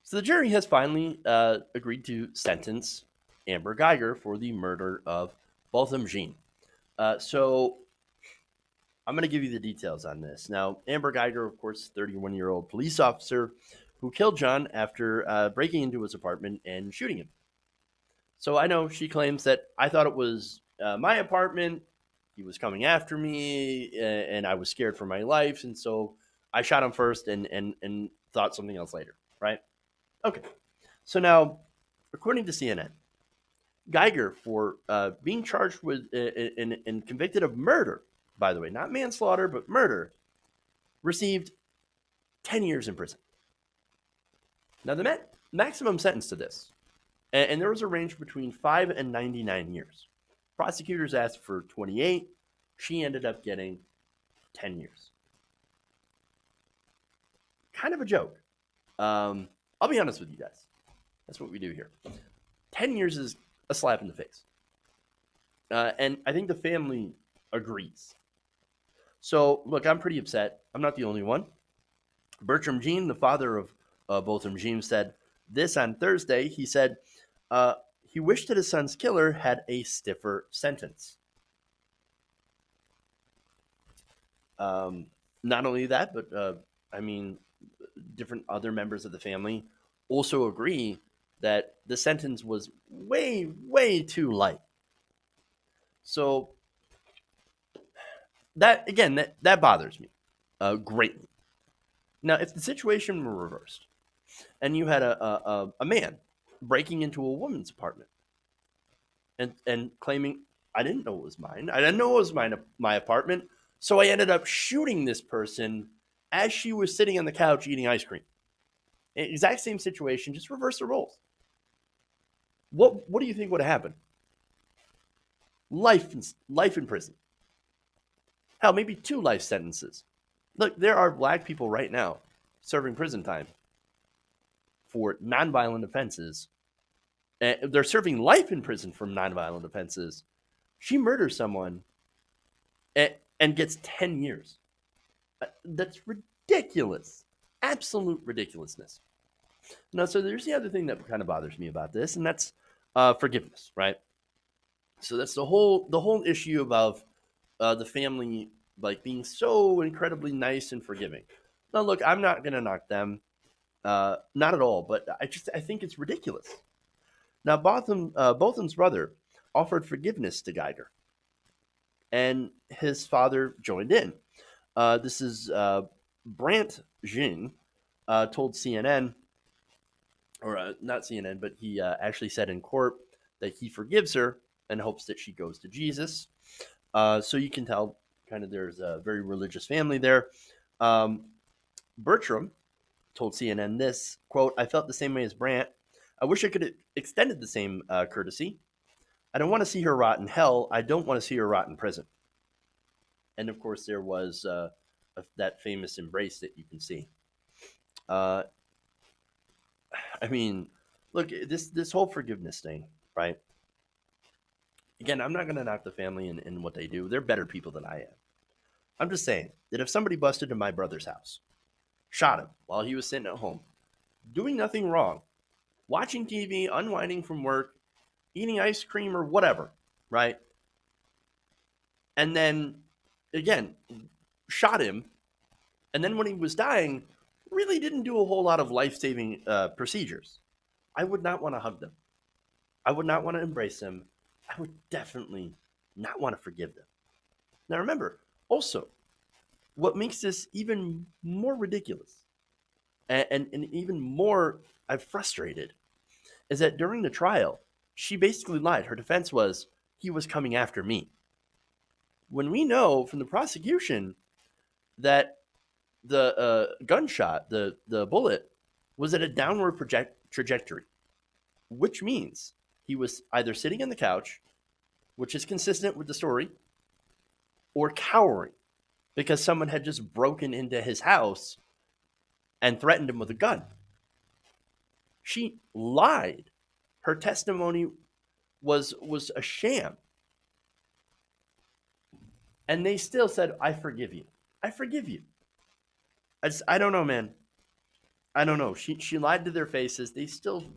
So the jury has finally agreed to sentence Amber Guyger for the murder of Botham Jean. So I'm going to give you the details on this. Now, Amber Guyger, of course, 31-year-old police officer who killed John after breaking into his apartment and shooting him. So I know she claims that I thought it was my apartment. He was coming after me, and I was scared for my life, and so I shot him first, and thought something else later. Right? Okay. So now, according to CNN, Guyger, for being charged with and convicted of murder, by the way, not manslaughter, but murder, received 10 years in prison. Now, the maximum sentence to this, and there was a range between 5 and 99 years. Prosecutors asked for 28. She ended up getting 10 years. Kind of a joke. I'll be honest with you guys. That's what we do here. 10 years is a slap in the face. And I think the family agrees. So, look, I'm pretty upset. I'm not the only one. Bertram Jean, the father of Botham Jean, said this on Thursday. He said he wished that his son's killer had a stiffer sentence. Not only that, but I mean, different other members of the family also agree that the sentence was way, way too light. So that again, that bothers me greatly. Now, if the situation were reversed, and you had a man breaking into a woman's apartment and claiming, I didn't know it was mine. I didn't know it was my apartment. So I ended up shooting this person as she was sitting on the couch eating ice cream. Exact same situation, just reverse the roles. What do you think would have happened? Life in prison. Hell, maybe 2 life sentences. Look, there are black people right now serving prison time for nonviolent offenses. They're serving life in prison for nonviolent offenses. She murders someone and gets 10 years. That's ridiculous. Absolute ridiculousness. Now, so there's the other thing that kind of bothers me about this, and that's forgiveness, right? So that's the whole issue about the family like being so incredibly nice and forgiving. Now, look, I'm not gonna knock them, not at all, but I think it's ridiculous. Now, Botham's brother offered forgiveness to Guyger, and his father joined in. This is Brant Jean told CNN, or not CNN, but he actually said in court that he forgives her and hopes that she goes to Jesus. So you can tell kind of there's a very religious family there. Bertram told CNN this, quote, I felt the same way as Brant. I wish I could have extended the same courtesy. I don't want to see her rot in hell. I don't want to see her rot in prison. And of course, there was that famous embrace that you can see. I mean, look, this whole forgiveness thing, right? Again, I'm not going to knock the family and what they do. They're better people than I am. I'm just saying that if somebody busted in my brother's house, shot him while he was sitting at home, doing nothing wrong, watching TV, unwinding from work, eating ice cream or whatever, right? And then, again, shot him. And then when he was dying, really didn't do a whole lot of life-saving procedures. I would not want to hug them. I would not want to embrace them. I would definitely not want to forgive them. Now remember, also, what makes this even more ridiculous and even more frustrated is that during the trial, she basically lied. Her defense was, he was coming after me. When we know from the prosecution that the gunshot, the bullet, was at a downward trajectory, which means he was either sitting on the couch, which is consistent with the story, or cowering because someone had just broken into his house and threatened him with a gun. She lied. Her testimony was a sham. And they still said, I forgive you. I forgive you. I don't know, man. I don't know. She lied to their faces. They still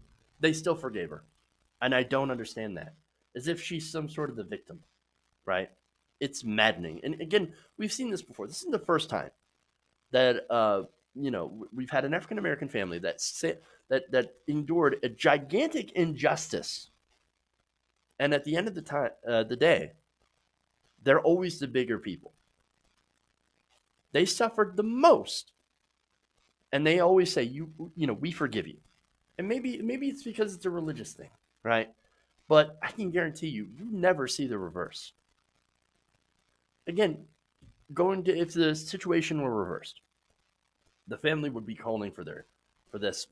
forgave her, and I don't understand that. As if she's some sort of the victim, right? It's maddening. And again, we've seen this before. This isn't the first time that we've had an African American family that endured a gigantic injustice, and at the end of the day, they're always the bigger people. They suffered the most, and they always say, we forgive you." And maybe it's because it's a religious thing, right? But I can guarantee you never see the reverse. Again, if the situation were reversed, the family would be calling for this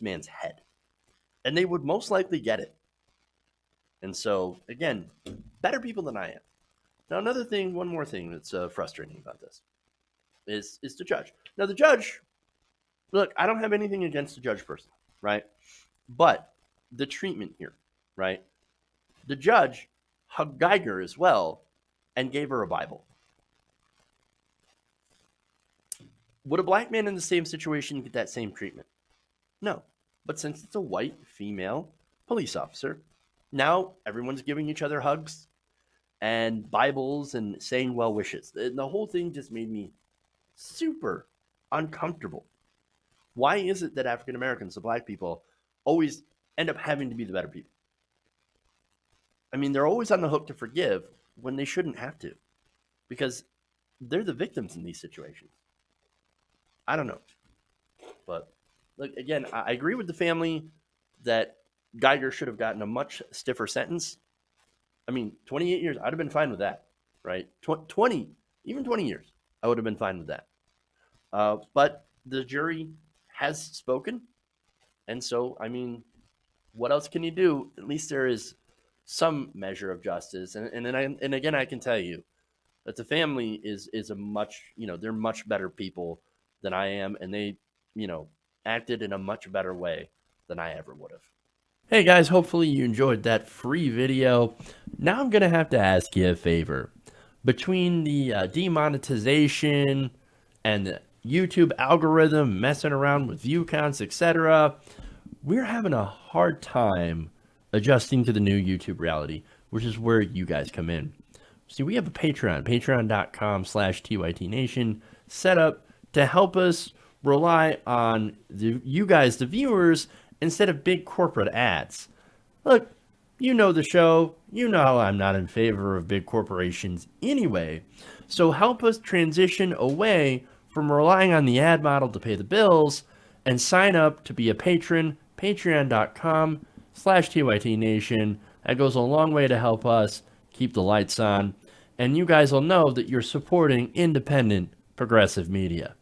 man's head, and they would most likely get it. And so, again, better people than I am. Now, one more thing that's frustrating about this is the judge. Now, the judge, look, I don't have anything against the judge person, right? But the treatment here, right? The judge hugged Guyger as well and gave her a Bible. Would a black man in the same situation get that same treatment? No. But since it's a white female police officer, now everyone's giving each other hugs and Bibles and saying well wishes. The whole thing just made me super uncomfortable. Why is it that African Americans, the black people, always end up having to be the better people? I mean, they're always on the hook to forgive when they shouldn't have to, because they're the victims in these situations. I don't know. But look, again, I agree with the family that Guyger should have gotten a much stiffer sentence. I mean, 28 years, I'd have been fine with that, right? 20 years, I would have been fine with that. But the jury has spoken. And so, I mean, what else can you do? At least there is some measure of justice. And again, I can tell you that the family is a much, they're much better people than I am. And they, acted in a much better way than I ever would have. Hey guys, hopefully you enjoyed that free video. Now I'm going to have to ask you a favor. Between the demonetization and the YouTube algorithm messing around with view counts, etc., we're having a hard time adjusting to the new YouTube reality, which is where you guys come in. See, we have a patreon.com/TYTNation set up to help us rely on you guys, the viewers, instead of big corporate ads. Look, you know the show. You know how I'm not in favor of big corporations anyway. So help us transition away from relying on the ad model to pay the bills and sign up to be a patron, patreon.com/TYTNation. That goes a long way to help us keep the lights on. And you guys will know that you're supporting independent, progressive media.